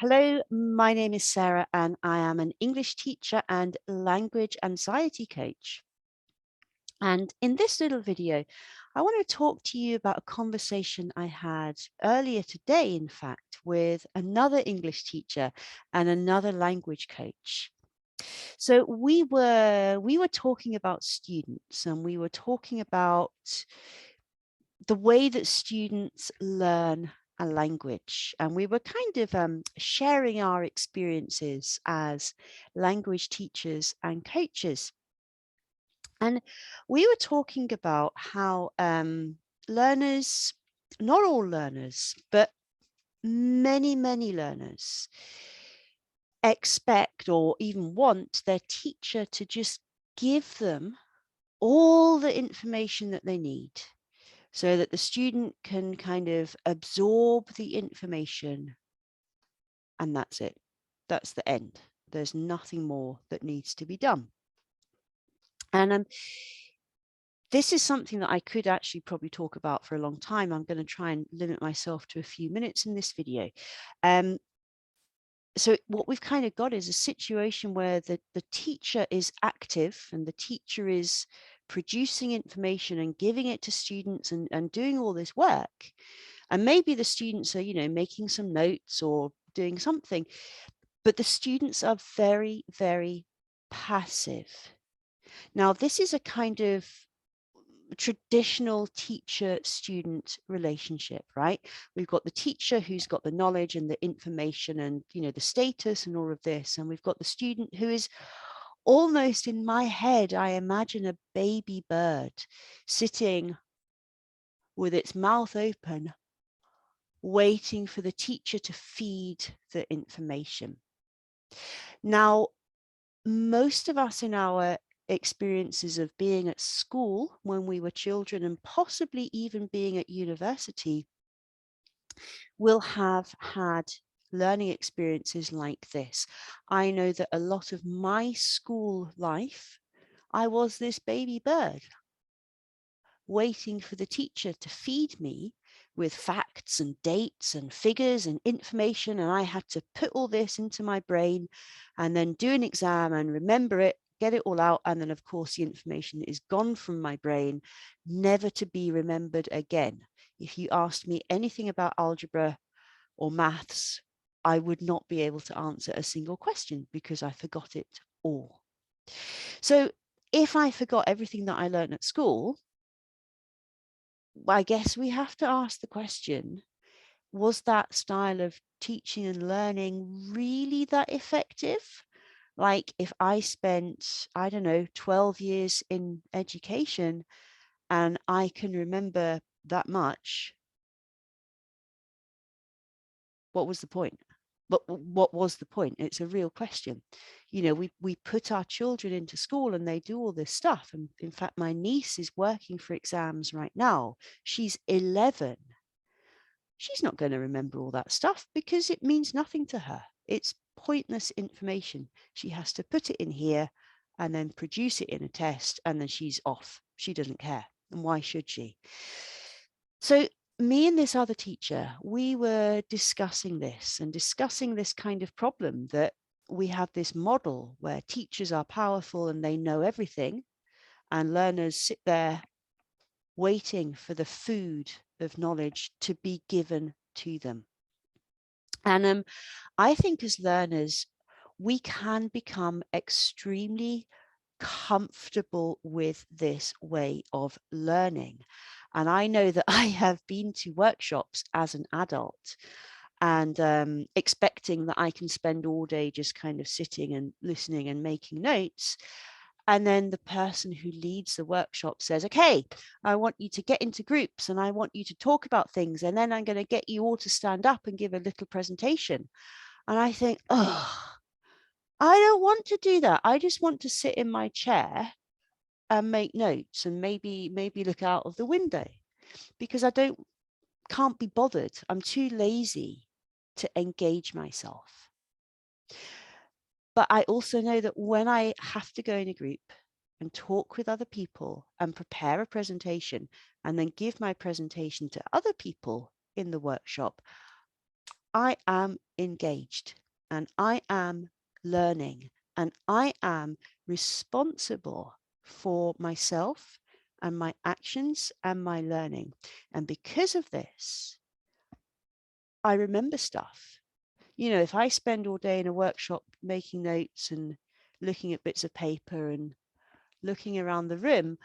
Hello, my name is Sarah and I am an English teacher and language anxiety coach. And in this little video, I want to talk to you about a conversation I had earlier today, in fact, with another English teacher and another language coach. So we were talking about students, and we were talking about the way that students learn a language. And we were kind of sharing our experiences as language teachers and coaches. And we were talking about how learners, not all learners, but many learners expect or even want their teacher to just give them all the information that they need so that the student can kind of absorb the information, and that's it. That's the end. There's nothing more that needs to be done. And this is something that I could actually probably talk about for a long time. I'm going to try and limit myself to a few minutes in this video. So what we've kind of got is a situation where the teacher is active and the teacher is producing information and giving it to students and doing all this work. And maybe the students are, making some notes or doing something, but the students are very passive. Now, this is a kind of traditional teacher-student relationship, right? We've got the teacher who's got the knowledge and the information and, the status and all of this. And we've got the student who is almost, in my head, I imagine a baby bird sitting with its mouth open, waiting for the teacher to feed the information. Now, most of us in our experiences of being at school when we were children and possibly even being at university will have had learning experiences like this. I know that a lot of my school life, I was this baby bird waiting for the teacher to feed me with facts and dates and figures and information. And I had to put all this into my brain and then do an exam and remember it, get it all out. And then, of course, the information is gone from my brain, never to be remembered again. If you asked me anything about algebra or maths, I would not be able to answer a single question because I forgot it all. So if I forgot everything that I learned at school, I guess we have to ask the question, was that style of teaching and learning really that effective? Like if I spent, I don't know, 12 years in education and I can remember that much, what was the point? But what was the point? It's a real question. We put our children into school and they do all this stuff. And in fact, my niece is working for exams right now. She's 11. She's not going to remember all that stuff because it means nothing to her. It's pointless information. She has to put it in here and then produce it in a test, and then she's off. She doesn't care. And why should she? So me and this other teacher, we were discussing this kind of problem that we have this model where teachers are powerful and they know everything, and learners sit there waiting for the food of knowledge to be given to them. And I think as learners, we can become extremely comfortable with this way of learning. And I know that I have been to workshops as an adult and expecting that I can spend all day just kind of sitting and listening and making notes. And then the person who leads the workshop says, okay, I want you to get into groups and I want you to talk about things. And then I'm going to get you all to stand up and give a little presentation. And I think, oh, I don't want to do that. I just want to sit in my chair and make notes and maybe look out of the window because can't be bothered. I'm too lazy to engage myself. But I also know that when I have to go in a group and talk with other people and prepare a presentation and then give my presentation to other people in the workshop, I am engaged and I am learning and I am responsible for myself and my actions and my learning. And because of this, I remember stuff. You know, if I spend all day in a workshop making notes and looking at bits of paper and looking around the room,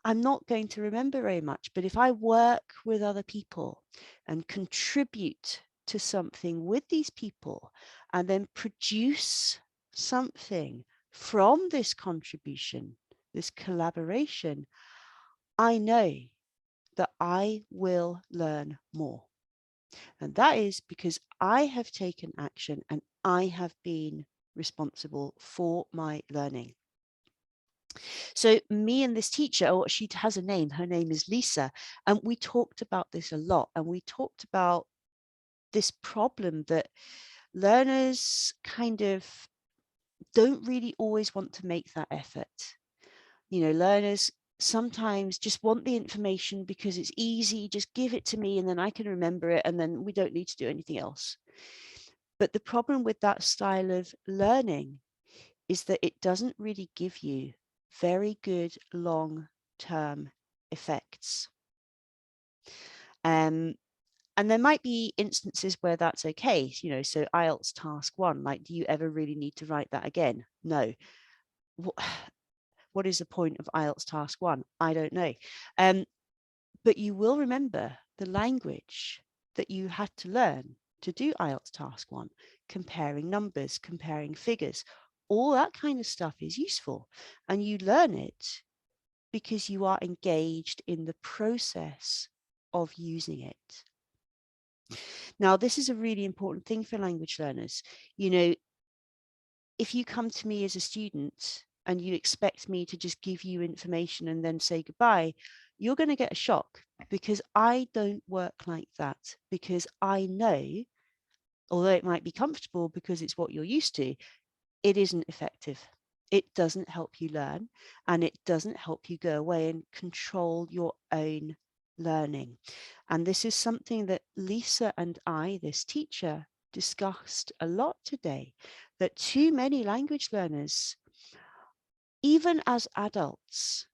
I'm not going to remember very much. But if I work with other people and contribute to something with these people and then produce something from this contribution, this collaboration, I know that I will learn more. And that is because I have taken action and I have been responsible for my learning. So me and this teacher, or she has a name, her name is Lisa, and we talked about this a lot. And we talked about this problem that learners kind of don't really always want to make that effort. You know, learners sometimes just want the information because it's easy, just give it to me and then I can remember it and then we don't need to do anything else. But the problem with that style of learning is that it doesn't really give you very good long-term effects. And there might be instances where that's okay. You know, so IELTS task 1, like, do you ever really need to write that again? No. What is the point of IELTS task 1? I don't know. But you will remember the language that you had to learn to do IELTS task 1, comparing numbers, comparing figures, all that kind of stuff is useful. And you learn it because you are engaged in the process of using it. Now, this is a really important thing for language learners. You know, if you come to me as a student and you expect me to just give you information and then say goodbye, you're going to get a shock, because I don't work like that, because I know, although it might be comfortable because it's what you're used to, it isn't effective. It doesn't help you learn, and it doesn't help you go away and control your own learning. And this is something that Lisa and I, this teacher, discussed a lot today, that too many language learners, even as adults,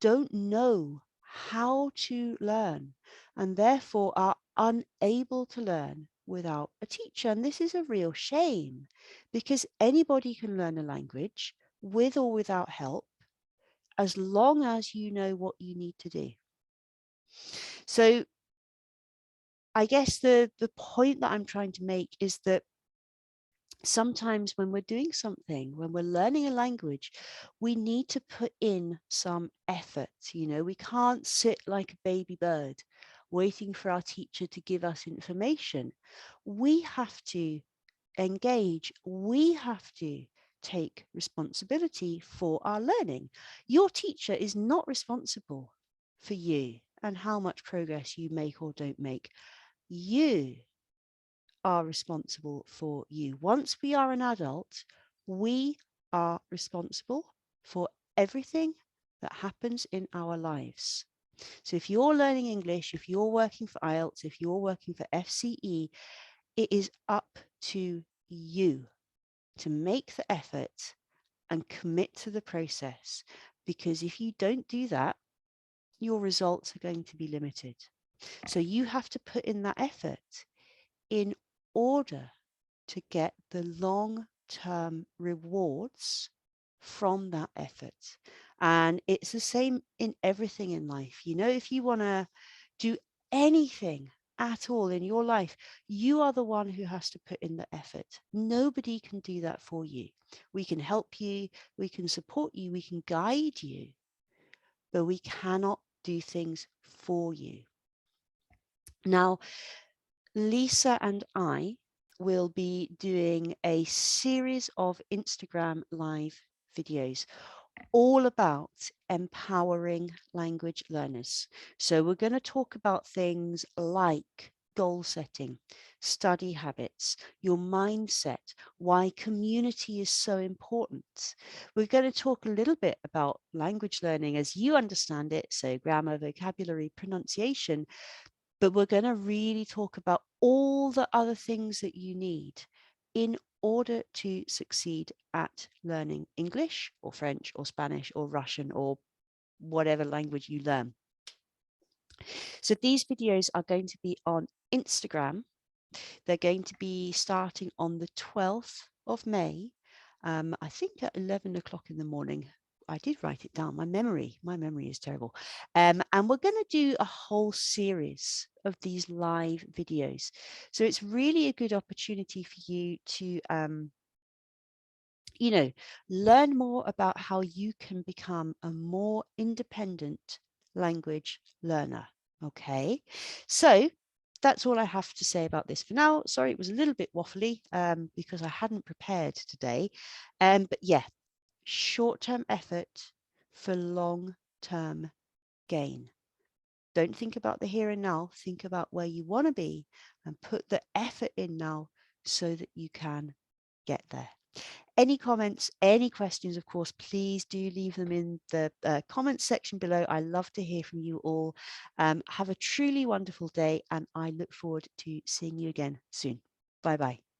don't know how to learn and therefore are unable to learn without a teacher. And this is a real shame, because anybody can learn a language with or without help, as long as you know what you need to do. So I guess the point that I'm trying to make is that sometimes when we're doing something, when we're learning a language, we need to put in some effort. You know, we can't sit like a baby bird waiting for our teacher to give us information. We have to engage. We have to take responsibility for our learning. Your teacher is not responsible for you and how much progress you make or don't make. You are responsible for you. Once we are an adult, we are responsible for everything that happens in our lives. So if you're learning English, if you're working for IELTS, if you're working for FCE, it is up to you to make the effort and commit to the process. Because if you don't do that, your results are going to be limited. So you have to put in that effort in order to get the long-term rewards from that effort. And it's the same in everything in life. You know, if you want to do anything at all in your life, you are the one who has to put in the effort. Nobody can do that for you. We can help you, we can support you, we can guide you, but we cannot do things for you. Now, Lisa and I will be doing a series of Instagram live videos all about empowering language learners. So we're going to talk about things like goal setting, study habits, your mindset, why community is so important. We're going to talk a little bit about language learning as you understand it, so grammar, vocabulary, pronunciation, But we're going to really talk about all the other things that you need in order to succeed at learning English or French or Spanish or Russian or whatever language you learn. So these videos are going to be on Instagram. They're going to be starting on the 12th of May, I think at 11 o'clock in the morning. I did write it down. My memory is terrible. And we're going to do a whole series of these live videos. So it's really a good opportunity for you to, you know, learn more about how you can become a more independent language learner. Okay, so that's all I have to say about this for now. Sorry, it was a little bit waffly because I hadn't prepared today. But yeah, short-term effort for long-term gain. Don't think about the here and now. Think about where you want to be and put the effort in now so that you can get there. Any comments, any questions, of course, please do leave them in the comments section below. I love to hear from you all. Have a truly wonderful day, and I look forward to seeing you again soon. Bye-bye.